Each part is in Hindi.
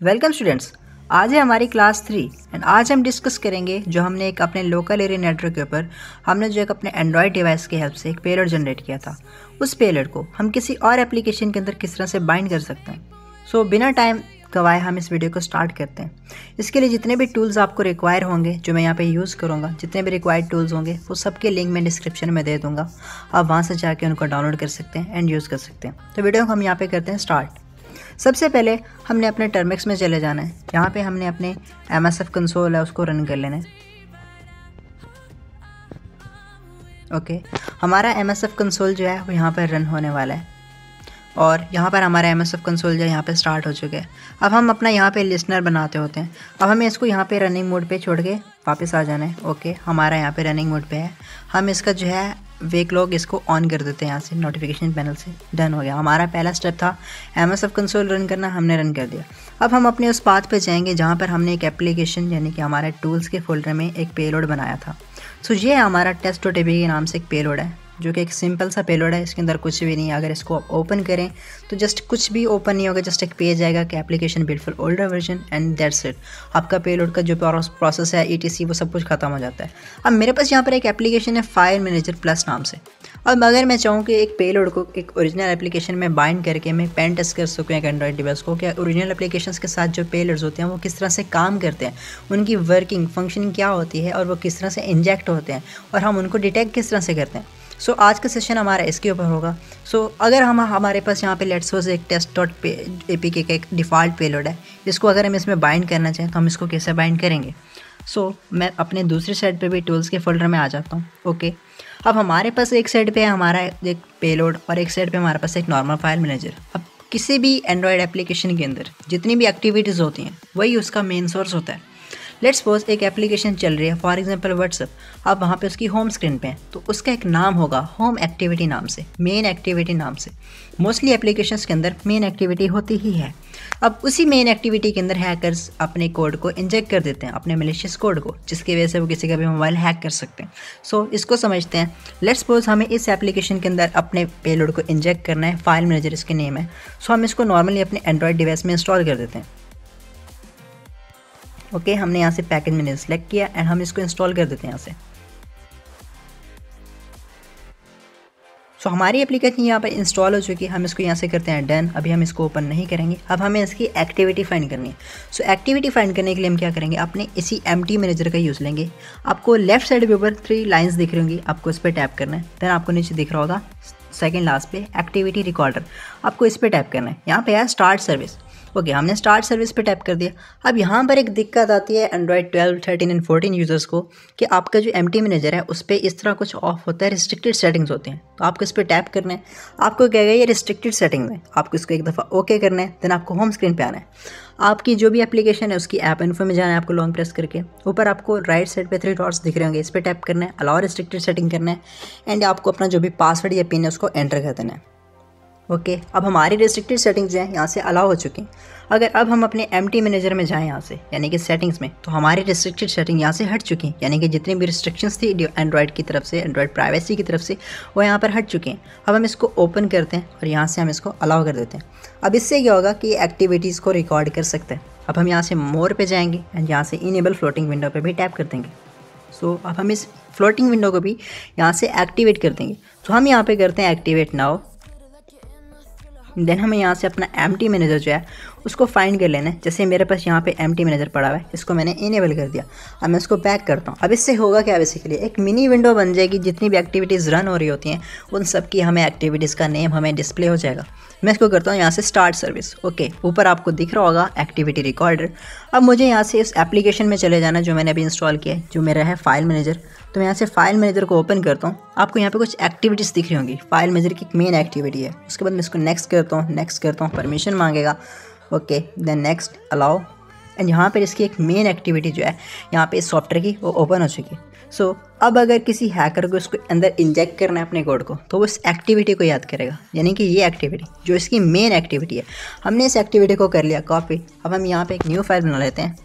Welcome students. आज है हमारी क्लास 3 एंड आज हम डिस्कस करेंगे जो हमने एक अपने लोकल एरिया नेटवर्क के ऊपर हमने जो एक अपने एंड्रॉयड डिवाइस की हेल्प से एक पेलोड जनरेट किया था। उस पेलोड को हम किसी और एप्लीकेशन के अंदर किस तरह से बाइंड कर सकते हैं। बिना टाइम गवाए हम इस वीडियो को स्टार्ट करते हैं। इसके लिए जितने भी टूल्स आपको रिक्वायर होंगे जो मैं यहाँ पे यूज़ करूँगा, जितने भी रिक्वायर्ड टूल्स होंगे वो सबके लिंक मैं डिस्क्रिप्शन में दे दूँगा। आप वहाँ से जाके उनको डाउनलोड कर सकते हैं एंड यूज़ कर सकते हैं। तो वीडियो को हम यहाँ पे करते हैं स्टार्ट। सबसे पहले हमने अपने टर्मिक्स में चले जाना है। यहाँ पे हमने अपने MSF कंसोल है उसको रन कर लेना है। ओके, हमारा MSF कंसोल जो है वो यहाँ पर रन होने वाला है और यहाँ पर हमारा MSF कंसोल जो है यहाँ पे स्टार्ट हो चुका है। अब हम अपना यहाँ पे लिसनर बनाते होते हैं। अब हमें इसको यहाँ पे रनिंग मोड पे छोड़ के वापस आ जाना है। ओके, हमारा यहाँ पे रनिंग मोड पे है। हम इसका जो है वेक लॉग इसको ऑन कर देते हैं यहाँ से नोटिफिकेशन पैनल से। डन हो गया। हमारा पहला स्टेप था MSF कंसोल रन करना, हमने रन कर दिया। अब हम अपने उस पाथ पे जाएंगे जहाँ पर हमने एक एप्लीकेशन यानी कि हमारे टूल्स के फोल्डर में एक पेलोड बनाया था। ये हमारा test.ab के नाम से एक पेलोड है जो कि एक सिंपल सा पेलोड है। इसके अंदर कुछ भी नहीं है। अगर इसको ओपन करें तो जस्ट कुछ भी ओपन नहीं होगा, जस्ट एक पेज आएगा कि application built for older version and that's it. आपका पेलोड का जो प्रोसेस है ETC वो सब कुछ खत्म हो जाता है। अब मेरे पास यहाँ पर एक एप्लीकेशन है फाइल मैनेजर प्लस नाम से। अब अगर मैं चाहूँ कि एक पेलोड को एक ओरिजिनल एप्लीकेशन में बाइंड करके मैं पेन टेस्ट कर सकूँ एक एंड्रॉइड डिवाइस को, क्या ओरिजिनल एप्लीकेशंस के साथ जो पेलोड्स होते हैं वो किस तरह से काम करते हैं, उनकी वर्किंग फंक्शनिंग क्या होती है और वो किस तरह से इंजेक्ट होते हैं और हम उनको डिटेक्ट किस तरह से करते हैं। आज का सेशन हमारा इसके ऊपर होगा। अगर हमारे पास यहाँ पे लेट्स सपोज एक test.apk का एक डिफ़ॉल्ट पेलोड है, जिसको अगर हम इसमें बाइंड करना चाहें तो हम इसको कैसे बाइंड करेंगे। मैं अपने दूसरी साइड पे भी टूल्स के फोल्डर में आ जाता हूँ। ओके, अब हमारे पास एक साइड पे है हमारा एक पेलोड और एक साइड पे हमारे पास एक नॉर्मल फाइल मैनेजर। अब किसी भी एंड्रॉयड एप्लीकेशन के अंदर जितनी भी एक्टिविटीज़ होती हैं वही उसका मेन सोर्स होता है। लेट्स सपोज एक एप्लीकेशन चल रही है, फॉर एग्जांपल व्हाट्सएप। आप वहाँ पे उसकी होम स्क्रीन पे हैं तो उसका एक नाम होगा होम एक्टिविटी नाम से, मेन एक्टिविटी नाम से। मोस्टली एप्लीकेशंस के अंदर मेन एक्टिविटी होती ही है। अब उसी मेन एक्टिविटी के अंदर हैकर्स अपने कोड को इंजेक्ट कर देते हैं, अपने मैलिशियस कोड को, जिसकी वजह से वो किसी का भी मोबाइल हैक कर सकते हैं। इसको समझते हैं। लेट्स सपोज हमें इस एप्लीकेशन के अंदर अपने पेलोड को इंजेक्ट करना है, फाइल मैनेजर इसके नेम है। हम इसको नॉर्मली अपने एंड्रॉयड डिवाइस में इंस्टॉल कर देते हैं। ओके, हमने यहाँ से पैकेज मैनेजर सेलेक्ट किया एंड हम इसको इंस्टॉल कर देते हैं यहाँ से। हमारी एप्लीकेशन यहाँ पर इंस्टॉल हो चुकी है। हम इसको यहाँ से करते हैं डन। अभी हम इसको ओपन नहीं करेंगे। अब हमें इसकी एक्टिविटी फाइंड करनी है। एक्टिविटी फाइंड करने के लिए हम क्या करेंगे, अपने इसी एम्प्टी मैनेजर का यूज़ लेंगे। आपको लेफ्ट साइड पे ऊपर 3 लाइंस दिख रही होंगी, आपको इस पर टैप करना है। देन आपको नीचे दिख रहा होगा सेकेंड लास्ट पे एक्टिविटी रिकॉर्डर, आपको इस पर टैप करना है। यहाँ पे है स्टार्ट सर्विस। ओके, हमने स्टार्ट सर्विस पे टैप कर दिया। अब यहाँ पर एक दिक्कत आती है एंड्रॉयड 12, 13 एंड 14 यूज़र्स को कि आपका जो एम्प्टी मैनेजर है उस पर इस तरह कुछ ऑफ होता है, रिस्ट्रिक्टेड सेटिंग्स होती हैं। तो आपको इस पर टैप करना है। आपको कहेगा ये रिस्ट्रिक्टेड सेटिंग में, आपको इसको एक दफ़ा ओके करना है। देन आपको होम स्क्रीन पे आना है। आपकी जो भी एप्लीकेशन है उसकी ऐप इन्फो में जाना है। आपको लॉन्ग प्रेस करके ऊपर आपको राइट साइड पे 3 डॉट्स दिख रहे होंगे, इस पर टैप करना है, अलाउ रिस्ट्रिक्टेड सेटिंग करना है एंड आपको अपना जो भी पासवर्ड या पिन है उसको एंटर कर देना है। ओके, अब हमारी रिस्ट्रिक्टेड सेटिंग्स जो है यहाँ से अलाउ हो चुकी हैं। अगर अब हम अपने एम्प्टी मैनेजर में जाएँ यहाँ से यानी कि सेटिंग्स में, तो हमारी रिस्ट्रिक्टेड सेटिंग यहाँ से हट चुकी हैं। यानी कि जितनी भी रिस्ट्रिक्शंस थी एंड्रॉयड की तरफ से, एंड्रॉयड प्राइवेसी की तरफ से, वो यहाँ पर हट चुके हैं। अब हम इसको ओपन करते हैं और यहाँ से हम इसको अलाउ कर देते हैं। अब इससे क्या होगा कि एक्टिविटीज़ को रिकॉर्ड कर सकते हैं। अब हम यहाँ से मोर पे जाएंगे एंड यहाँ से इनेबल फ्लोटिंग विंडो पे भी टैप कर देंगे। अब हम इस फ्लोटिंग विंडो को भी यहाँ से एक्टिवेट कर देंगे। हम यहाँ पे करते हैं एक्टिवेट नाउ। देन हमें यहाँ से अपना एम्प्टी मैनेजर जो है उसको फाइंड कर लेना है। जैसे मेरे पास यहाँ पे एम्प्टी मैनेजर पड़ा हुआ है, इसको मैंने इनेबल कर दिया। अब मैं इसको बैक करता हूँ। अब इससे होगा क्या, बेसिकली एक मिनी विंडो बन जाएगी। जितनी भी एक्टिविटीज़ रन हो रही होती हैं उन सब की हमें एक्टिविटीज़ का नेम हमें डिस्प्ले हो जाएगा। मैं इसको करता हूँ यहाँ से स्टार्ट सर्विस। ओके, ऊपर आपको दिख रहा होगा एक्टिविटी रिकॉर्डर। अब मुझे यहाँ से इस एप्लीकेशन में चले जाना जो मैंने अभी इंस्टॉल किया है, जो मेरा है फाइल मैनेजर। तो मैं यहाँ से फाइल मैनेजर को ओपन करता हूँ। आपको यहाँ पे कुछ एक्टिविटीज़ दिख रही होंगी। फाइल मैनेजर की एक मेन एक्टिविटी है। उसके बाद मैं इसको नेक्स्ट करता हूँ, परमिशन मांगेगा। Okay, then next, allow and यहाँ पर इसकी एक मेन एक्टिविटी जो है यहाँ पे सॉफ्टवेयर की वो ओपन हो चुकी है। अब अगर किसी हैकर को इसको अंदर इंजेक्ट करना है अपने कोड को, तो वो इस एक्टिविटी को याद करेगा। यानी कि ये एक्टिविटी जो इसकी मेन एक्टिविटी है, हमने इस एक्टिविटी को कर लिया कॉपी। अब हम यहाँ पे एक न्यू फाइल बना लेते हैं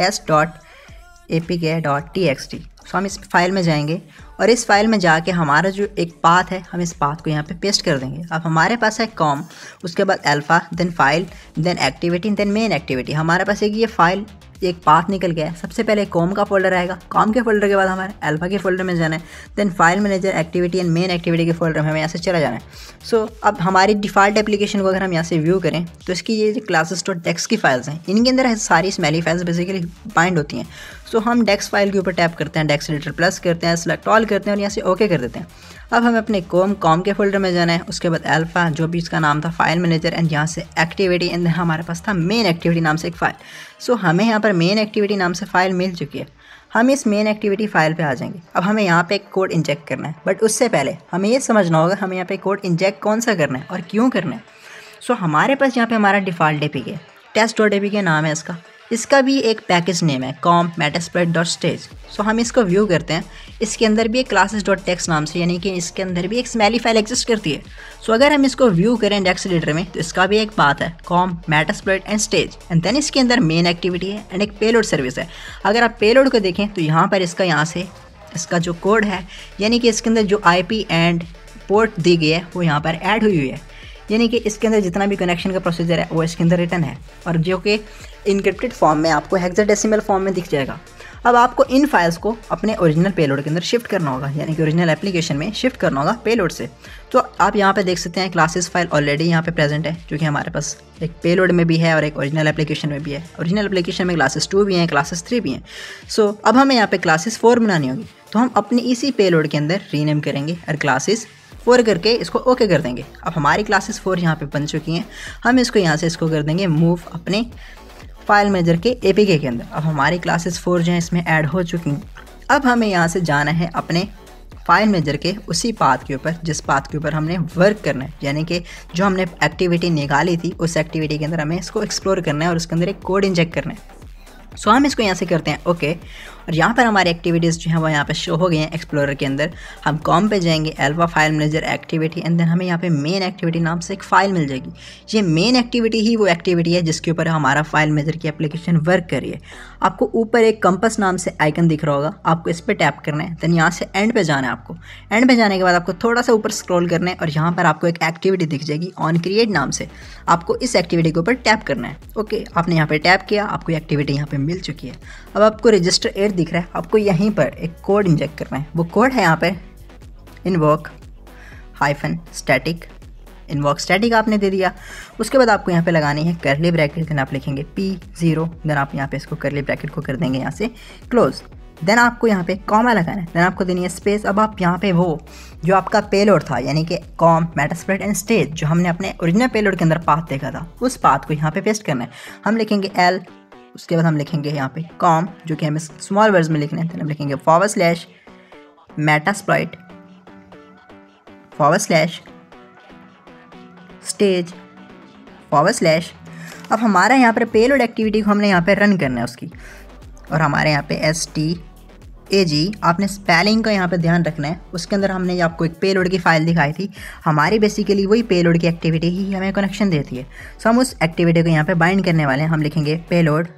test.apk.txt। सो हम इस फाइल में जाएंगे और इस फाइल में जाके हमारा जो एक पाथ है हम इस पाथ को यहाँ पे पेस्ट कर देंगे। अब हमारे पास है कॉम, उसके बाद alpha, then file, then activity, then main activity. हमारे पास एक ये फाइल एक पाथ निकल गया है। सबसे पहले कॉम का फोल्डर आएगा, कॉम के फोल्डर के बाद हमारे अल्फ़ा के फोल्डर में जाना है, then file manager, activity and main activity के फोल्डर में हमें यहाँ से चला जाना है। सो अब हमारी डिफ़ॉल्ट एप्लीकेशन को अगर हम यहाँ से व्यू करें तो इसकी ये जो classes.txt की फाइल्स हैं इनके अंदर सारी स्मेली फाइल्स बेसिकली बाइंड होती हैं। सो हम डेक्स फाइल के ऊपर टैप करते हैं, डेक्स एडिटर प्लस करते हैं, सेलेक्ट ऑल करते हैं और यहाँ से ओके कर देते हैं। अब हमें अपने कॉम के फोल्डर में जाना है, उसके बाद अल्फ़ा जो भी इसका नाम था फाइल मैनेजर, एंड यहाँ से एक्टिविटी, एंड हमारे पास था मेन एक्टिविटी नाम से एक फ़ाइल। सो हमें यहाँ पर मेन एक्टिविटी नाम से फ़ाइल मिल चुकी है। हम इस मेन एक्टिविटी फ़ाइल पे आ जाएंगे। अब हमें यहाँ पे एक कोड इंजेक्ट करना है, बट उससे पहले हमें ये समझना होगा हमें यहाँ पे कोड इंजेक्ट कौन सा करना है और क्यों करना है। सो हमारे पास यहाँ पे हमारा डिफ़ॉल्ट APK test.apk नाम है इसका भी एक पैकेज नेम है कॉम मेटास्प्लॉइट.stage। सो हम इसको व्यू करते हैं। इसके अंदर भी एक classes.txt नाम से, यानी कि इसके अंदर भी एक स्मेली फाइल एग्जिस्ट करती है। सो अगर हम इसको व्यू करें डेक्स एडिटर में तो इसका भी एक बात है com metasploit and stage, and then इसके अंदर मेन एक्टिविटी है एंड एक पेलोड सर्विस है। अगर आप पेलोड को देखें तो यहाँ पर इसका जो कोड है, यानी कि इसके अंदर जो IP एंड पोर्ट दी गई है वो यहाँ पर ऐड हुई है, यानी कि इसके अंदर जितना भी कनेक्शन का प्रोसीजर है वो इसके अंदर रिटर्न है और जो कि इनक्रिप्टेड फॉर्म में आपको हेक्साडेसिमल फॉर्म में दिख जाएगा। अब आपको इन फाइल्स को अपने ओरिजिनल पेलोड के अंदर शिफ्ट करना होगा, यानी कि ओरिजिनल एप्लीकेशन में शिफ्ट करना होगा पेलोड से। तो आप यहाँ पे देख सकते हैं क्लासेस फाइल ऑलरेडी यहाँ पे प्रेजेंट है, जो कि हमारे पास एक पेलोड में भी है और एक ओरिजिनल एप्लीकेशन में भी है। ओरिजिनल एप्लीकेशन में क्लासेस 2 भी हैं, क्लासेस 3 भी हैं। सो अब हमें यहाँ पे क्लासेस 4 बनानी होगी, तो हम अपनी इसी पेलोड के अंदर रीनेम करेंगे और क्लासेस 4 करके इसको ओके कर देंगे। अब हमारी क्लासेस 4 यहाँ पे बन चुकी हैं। हम इसको यहाँ से इसको कर देंगे मूव अपने फाइल मैनेजर के APK के अंदर। अब हमारी क्लासेस 4 जो हैं इसमें ऐड हो चुकी हैं। अब हमें यहाँ से जाना है अपने फाइल मैनेजर के उसी पाथ के ऊपर जिस पाथ के ऊपर हमने वर्क करना है, यानी कि जो हमने एक्टिविटी निकाली थी उस एक्टिविटी के अंदर हमें इसको एक्सप्लोर करना है और उसके अंदर एक कोड इंजेक्ट करना है। सो हम इसको यहाँ से करते हैं ओके, और यहाँ पर हमारी एक्टिविटीज़ जो हैं वो यहाँ पे शो हो गई हैं एक्सप्लोरर के अंदर। हम कॉम पे जाएंगे, alpha file manager activity, and then हमें यहाँ पे मेन एक्टिविटी नाम से एक फ़ाइल मिल जाएगी। ये मेन एक्टिविटी ही वो एक्टिविटी है जिसके ऊपर हमारा फाइल मैनेजर की एप्लीकेशन वर्क कर रही है। आपको ऊपर एक कंपास नाम से आइकन दिख रहा होगा, आपको इस पर टैप करना है, देन यहाँ से एंड पे जाना है। आपको एंड पे जाने के बाद आपको थोड़ा सा ऊपर स्क्रॉल करना है और यहाँ पर आपको एक एक्टिविटी दिख जाएगी ऑन क्रिएट नाम से। आपको इस एक्टिविटी के ऊपर टैप करना है। ओके, आपने यहाँ पर टैप किया, आपको एक्टिविटी यहाँ पर मिल चुकी है। अब आपको रजिस्टर 8 दिख रहा है, आपको यहीं पर एक कोड इंजेक्ट करना है। वो कोड है यहाँ पे इन्वोक -static। इन्वोक स्टैटिक आपने दे दिया। उसके बाद आपको यहाँ पे लगानी है करली ब्रैकेट, देन आप लिखेंगे P0, देन आप यहाँ पे इसको करली ब्रैकेट को कर देंगे यहाँ से क्लोज। देन आपको यहाँ पे कॉमा लगाना है, देन आपको देनी है स्पेस। अब आप यहाँ पे वो जो आपका पेलोड था, यानी कि कॉम मेटास्प्लॉइट एंड स्टेज, जो हमने अपने ओरिजिनल पेलोड के अंदर पाथ देखा था, उस पाथ को यहाँ पे पेस्ट करना है। हम लिखेंगे L, उसके बाद हम लिखेंगे यहाँ पे कॉम, जो कि हमें स्मॉल वर्ड्स में लिखना है। देन हम लिखेंगे /metasploit /stage /। अब हमारा यहाँ पर पेलोड एक्टिविटी को हमने यहाँ पे रन करना है उसकी, और हमारे यहाँ पे STAG, आपने स्पेलिंग का यहाँ पे ध्यान रखना है। उसके अंदर हमने आपको एक पेलोड की फाइल दिखाई थी, हमारी बेसिकली वही पेलोड की एक्टिविटी ही हमें कनेक्शन देती है। सो हम उस एक्टिविटी को यहाँ पे बाइंड करने वाले हैं। हम लिखेंगे पेलोड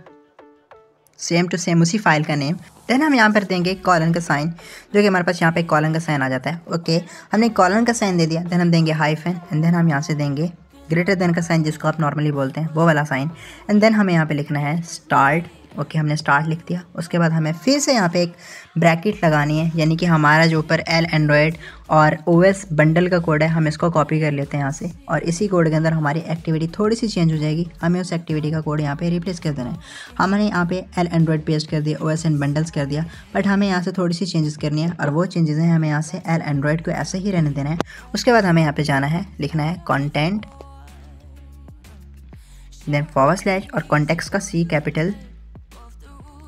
सेम टू सेम उसी फाइल का नेम, देन हम यहाँ पर देंगे कॉलन का साइन, जो कि हमारे पास यहाँ पे कॉलन का साइन आ जाता है। ओके, हमने कॉलन का साइन दे दिया, देन हम देंगे हाइफन, एंड देन हम यहाँ से देंगे ग्रेटर देन का साइन, जिसको आप नॉर्मली बोलते हैं, वो वाला साइन, एंड देन हमें यहाँ पे लिखना है स्टार्ट। ओके, हमने स्टार्ट लिख दिया। उसके बाद हमें फिर से यहाँ पे एक ब्रैकेट लगानी है, यानी कि हमारा जो ऊपर L-Android और OS बंडल का कोड है, हम इसको कॉपी कर लेते हैं यहाँ से, और इसी कोड के अंदर हमारी एक्टिविटी थोड़ी सी चेंज हो जाएगी। हमें उस एक्टिविटी का कोड यहाँ पे रिप्लेस कर देना है। हमने यहाँ पे L-Android पेस्ट कर दिया, OS एंड बंडल्स कर दिया, बट हमें यहाँ से थोड़ी सी चेंजेस करनी है, और वो चेंजेस हैं हमें यहाँ से L-Android को ऐसे ही रहने देना है। उसके बाद हमें यहाँ पे जाना है, लिखना है कंटेंट, देन / और कॉन्टेक्स्ट का C कैपिटल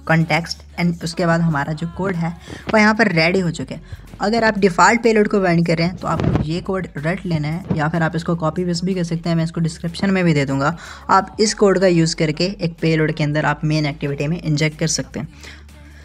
कॉन्टेक्स्ट, एंड उसके बाद हमारा जो कोड है वो यहाँ पर रेडी हो चुका है। अगर आप डिफ़ॉल्ट पेलोड को बाइंड कर रहे हैं तो आपको ये कोड रट लेना है, या फिर आप इसको कॉपी पेस्ट भी कर सकते हैं, मैं इसको डिस्क्रिप्शन में भी दे दूँगा। आप इस कोड का यूज़ करके एक पेलोड के अंदर आप मेन एक्टिविटी में इंजेक्ट कर सकते हैं।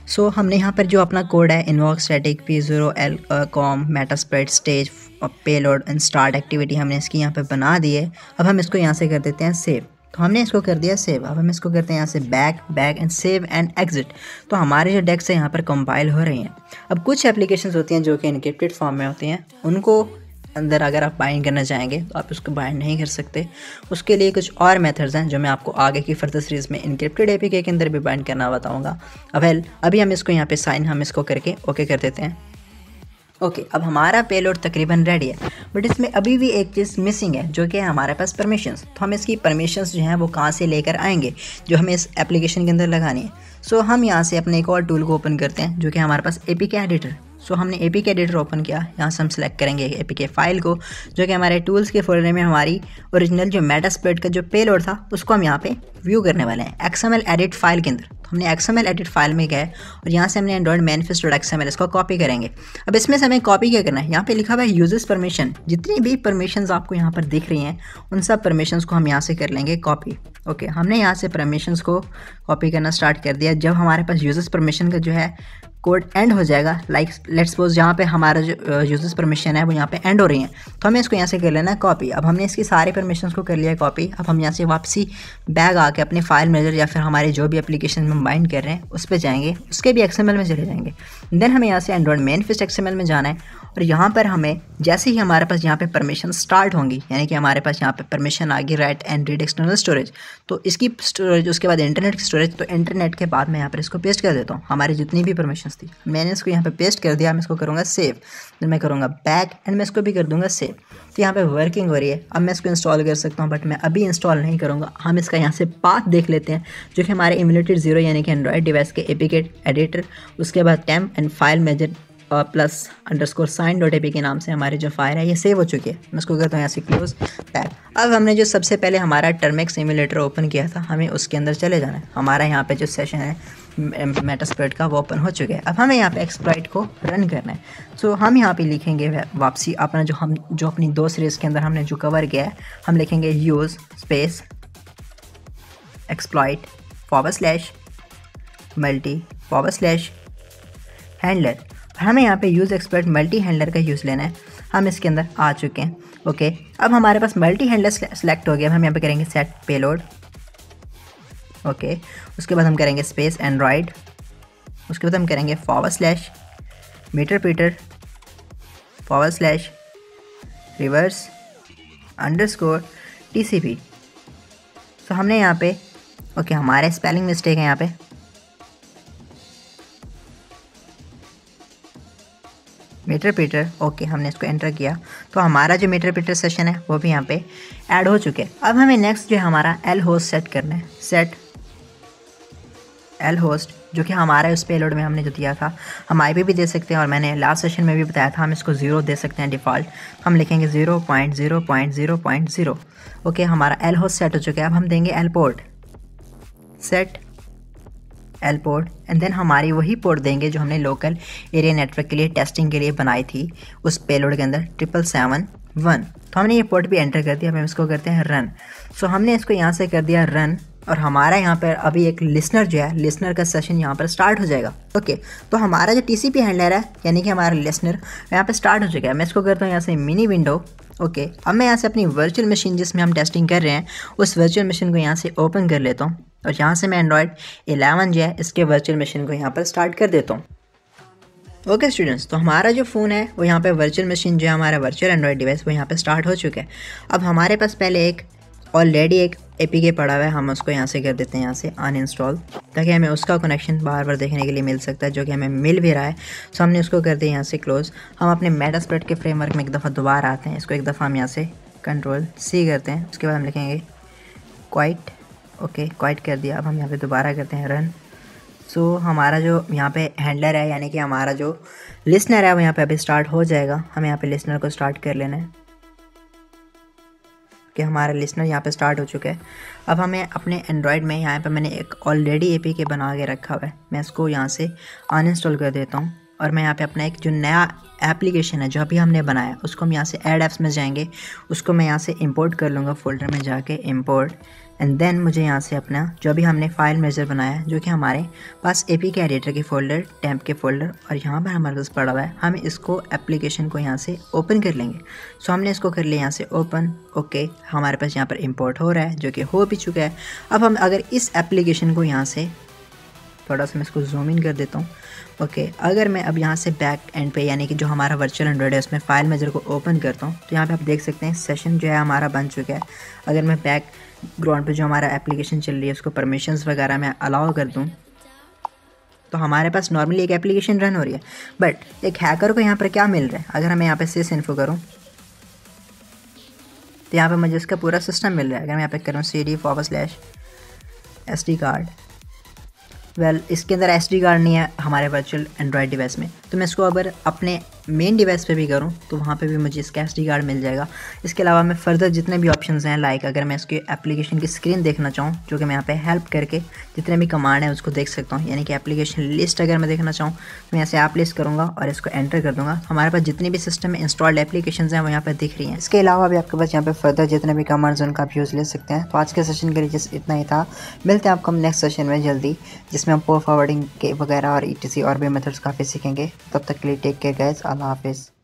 सो हमने यहाँ पर जो अपना कोड है invoke static P0 L com Metasploit stage payload and start activity, हमने इसकी यहाँ पर बना दी है। अब हम इसको यहाँ से कर देते हैं सेव। तो हमने इसको कर दिया सेव। अब हम इसको करते हैं यहाँ से back and save and exit. तो हमारे जो डेस्क है यहाँ पर कंपाइल हो रही हैं। अब कुछ एप्लीकेशंस होती हैं जो कि एनक्रिप्टेड फॉर्म में होती हैं, उनको अंदर अगर आप बाइंड करना चाहेंगे तो आप उसको बाइंड नहीं कर सकते। उसके लिए कुछ और मेथड्स हैं जो मैं आपको आगे की फर्दर सीरीज़ में एनक्रिप्टेड एपीके के अंदर भी बाइंड करना बताऊँगा। अभी हम इसको यहाँ पे साइन हम इसको करके ओके कर देते हैं। ओके, अब हमारा पेलोड तकरीबन रेडी है, बट इसमें अभी भी एक चीज़ मिसिंग है जो कि है हमारे पास परमिशंस। तो हम इसकी परमिशंस जो हैं वो कहाँ से लेकर आएंगे जो हमें इस एप्लीकेशन के अंदर लगानी है। सो हम यहाँ से अपने एक और टूल को ओपन करते हैं जो कि हमारे पास एपीके एडिटर। सो हमने एपीके एडिटर ओपन किया, यहाँ से हम सेलेक्ट करेंगे एपीके फाइल को जो कि हमारे टूल्स के फोल्डर में हमारी ओरिजिनल जो मेटास्प्लॉइट का जो पेलोड था उसको हम यहाँ पे व्यू करने वाले हैं XML एडिट फाइल के अंदर। तो हमने XML एडिट फाइल में गए और यहाँ से हमने एंड्रॉइड manifest.xml इसको कॉपी करेंगे। अब इसमें से हमें कॉपी क्या करना है, यहाँ पे लिखा हुआ है यूजर्स परमिशन। जितनी भी परमिशंस आपको यहाँ पर दिख रही हैं उन सब परमिशंस को हम यहाँ से कर लेंगे कॉपी। ओके, हमने यहाँ से परमिशंस को कॉपी करना स्टार्ट कर दिया। जब हमारे पास यूजर्स परमिशन का जो है कोड एंड हो जाएगा, लाइक लेट्स सपोज जहाँ पे हमारा जो यूजर्स परमिशन है वो यहाँ पे एंड हो रही हैं, तो हमें इसको यहाँ से कर लेना है कॉपी। अब हमने इसकी सारी परमिशंस को कर लिया है कॉपी। अब हम यहाँ से वापसी बैग आके अपने फाइल मैनेजर या फिर हमारे जो भी एप्लीकेशन में हम बाइंड कर रहे हैं उस पर जाएंगे, उसके भी XML में चले जाएंगे। देन हमें यहाँ से एंड्रॉइड manifest XML में जाना है और यहाँ पर हमें जैसे ही हमारे पास यहाँ पे परमिशन स्टार्ट होंगी, यानी कि हमारे पास यहाँ पे परमिशन आ गई right and read external storage, तो इसकी स्टोरेज उसके बाद इंटरनेट की स्टोरेज, तो इंटरनेट के बाद मैं यहाँ पर इसको पेस्ट कर देता हूँ हमारी जितनी भी परमिशंस थी। मैंने इसको यहाँ पे पेस्ट कर दिया। मैं इसको करूँगा सेव, फिर मैं करूँगा बैक एंड मैं इसको भी कर दूँगा सेव। तो यहाँ पे वर्किंग हो रही है। अब मैं इसको इंस्टॉल कर सकता हूँ, बट मैं अभी इंस्टॉल नहीं करूँगा। हम इसका यहाँ से पाथ देख लेते हैं जो कि हमारे इम्यूलेटेड 0 यानी कि एंड्रॉइड डिवाइस के एपीके एडिटर, उसके बाद temp and file manager +_sign.apk के नाम से हमारी जो फाइल है ये सेव हो चुकी है। मैं इसको करता हूँ यहाँ से क्लोज बैक। अब हमने जो सबसे पहले हमारा टर्मेक्स सिम्युलेटर ओपन किया था, हमें उसके अंदर चले जाना है। हमारा यहाँ पे जो सेशन है मेटास्प्लॉइट का वो ओपन हो चुका है। अब हमें यहाँ पे एक्सप्लॉइट को रन करना है। सो हम यहाँ पे लिखेंगे वापसी अपना जो अपनी 2 सीरीज़ के अंदर हमने जो कवर किया है, हम लिखेंगे यूज़ स्पेस एक्सप्लॉइट /multi/हैंडलर। हमें यहाँ पे यूज़ एक्सप्लॉइट मल्टी हैंडलर का यूज़ लेना है। हम इसके अंदर आ चुके हैं। ओके, अब हमारे पास मल्टी हैंडलर सेलेक्ट हो गया। अब हम यहाँ पे करेंगे सेट पेलोड। ओके, उसके बाद हम करेंगे स्पेस एंड्रॉइड, उसके बाद हम करेंगे /meter_reverse_TCP। तो हमने यहाँ पे ओके हमारे स्पेलिंग मिस्टेक है यहाँ पे, मीटर ओके, हमने इसको एंटर किया तो हमारा जो मीटर सेशन है वो भी यहाँ पे ऐड हो चुके हैं। अब हमें नेक्स्ट जो हमारा एल होस्ट सेट करना है। सेट एल होस्ट जो कि हमारा उस पेलोड में हमने जो दिया था, हम IP भी दे सकते हैं और मैंने लास्ट सेशन में भी बताया था हम इसको 0 दे सकते हैं डिफ़ॉल्ट। हम लिखेंगे 0.0.0.0। ओके, हमारा एल होस्ट सेट हो चुका है। अब हम देंगे L port, set L port and then हमारी वही पोर्ट देंगे जो हमने लोकल एरिया नेटवर्क के लिए टेस्टिंग के लिए बनाई थी उस पेलोड के अंदर 777-1। तो हमने ये पोर्ट भी एंटर कर दिया। हम इसको करते हैं रन। सो हमने इसको यहाँ से कर दिया रन और हमारा यहाँ पर अभी एक लिसनर जो है, लिसनर का सेशन यहाँ पर स्टार्ट हो जाएगा। ओके, तो हमारा जो TCP हैंडलर है यानी कि हमारा लिसनर यहाँ पे स्टार्ट हो चुका है। मैं इसको करता हूँ यहाँ से मिनी विंडो। ओके, अब मैं यहाँ से अपनी वर्चुअल मशीन जिसमें हम टेस्टिंग कर रहे हैं उस वर्चुअल मशीन को यहाँ से ओपन कर लेता हूँ और यहाँ से मैं एंड्रॉयड 11 जो है इसके वर्चुअल मशीन को यहाँ पर स्टार्ट कर देता हूँ। ओके स्टूडेंट्स, तो हमारा जो फ़ोन है वो यहाँ पे वर्चुअल मशीन जो है हमारा वर्चुअल एंड्रॉयड डिवाइस वो यहाँ पे स्टार्ट हो चुका है। अब हमारे पास पहले एक ऑलरेडी एक APK पड़ा हुआ है, हम उसको यहाँ से कर देते हैं यहाँ से अनइंस्टॉल, ताकि हमें उसका कनेक्शन बार बार देखने के लिए मिल सकता है जो कि हमें मिल भी रहा है। सो हमने उसको कर दिया यहाँ से क्लोज। हम अपने मेटास्प्लॉइट के फ्रेमवर्क में एक दफ़ा दोबारा आते हैं। इसको एक दफ़ा हम यहाँ से Ctrl+C करते हैं। उसके बाद हम लिखेंगे क्वाइट। ओके, क्वाइट कर दिया। अब हम यहाँ पे दोबारा करते हैं रन। सो हमारा जो यहाँ पे हैंडलर है यानी कि हमारा जो लिसनर है वो यहाँ पे अभी स्टार्ट हो जाएगा। हमें यहाँ पे लिसनर को स्टार्ट कर लेना है कि हमारा लिसनर यहाँ पे स्टार्ट हो चुका है। अब हमें अपने एंड्रॉयड में यहाँ पे मैंने एक ऑलरेडी APK बना के रखा हुआ है, मैं इसको यहाँ से अनइंस्टॉल कर देता हूँ और मैं यहाँ पे अपना एक जो नया एप्लीकेशन है जो अभी हमने बनाया उसको हम यहाँ से ऐड एप्स में जाएंगे, उसको मैं यहाँ से इंपोर्ट कर लूँगा फोल्डर में जाके, इंपोर्ट एंड देन मुझे यहाँ से अपना जो भी हमने फाइल मैनेजर बनाया है, जो कि हमारे पास APK एडिटर के फोल्डर, टेम्प के फोल्डर और यहाँ पर हमारे पास पड़ा हुआ है, हम इसको एप्लीकेशन को यहाँ से ओपन कर लेंगे। सो हमने इसको कर लिया यहाँ से ओपन। ओके, हमारे पास यहाँ पर इंपोर्ट हो रहा है, जो कि हो भी चुका है। अब हम अगर इस एप्लीकेशन को यहाँ से थोड़ा सा मैं इसको जूम इन कर देता हूँ। ओके, अगर मैं अब यहाँ से बैक एंड पे यानी कि जो हमारा वर्चुअल एंड्रॉइड है उसमें फाइल मैनेजर को ओपन करता हूँ, तो यहाँ पे आप देख सकते हैं सेशन जो है हमारा बन चुका है। अगर मैं बैक ग्राउंड पे जो हमारा एप्लीकेशन चल रही है उसको परमिशंस वगैरह मैं अलाउ कर दूँ, तो हमारे पास नॉर्मली एक एप्लीकेशन रन हो रही है। बट एक हैकर को यहाँ पर क्या मिल रहा है, अगर मैं यहाँ पे sys info करूँ तो यहाँ पे मुझे इसका पूरा सिस्टम मिल रहा है। अगर मैं यहाँ पे करूँ CD/SD कार्ड, इसके अंदर SD कार्ड नहीं है हमारे वर्चुअल एंड्रॉयड डिवाइस में, तो मैं इसको अगर अपने मेन डिवाइस पे भी करूँ तो वहाँ पे भी मुझे इसका SD कार्ड मिल जाएगा। इसके अलावा मैं फर्दर जितने भी ऑप्शंस हैं, लाइक अगर मैं इसके एप्लीकेशन की स्क्रीन देखना चाहूँ, जो कि मैं यहाँ पे हेल्प करके जितने भी कमांड हैं उसको देख सकता हूँ, यानी कि एप्लीकेशन लिस्ट अगर मैं देखना चाहूँ तो मैं ऐसे ऐप लिस्ट करूँगा और इसको एंटर कर दूँगा। हमारे पास जितनी भी सिस्टम में इंस्टॉल्ड एप्लीकेशन हैं वो यहाँ पर दिख रही हैं। इसके अलावा भी आपके पास यहाँ पर फर्दर जितने भी कमांड्स हैं उनका आप यूज़ ले सकते हैं। तो आज के सेशन के लिए जस्ट इतना ही था। मिलते हैं आपको हम नेक्स्ट सेशन में जल्दी, जिसमें हम पोर्ट फॉरवर्डिंग के वगैरह और ETC और भी मेथड्स काफ़ी सीखेंगे। तब तक के लिए टेक केयर गाइस, अल्लाह हाफिज़।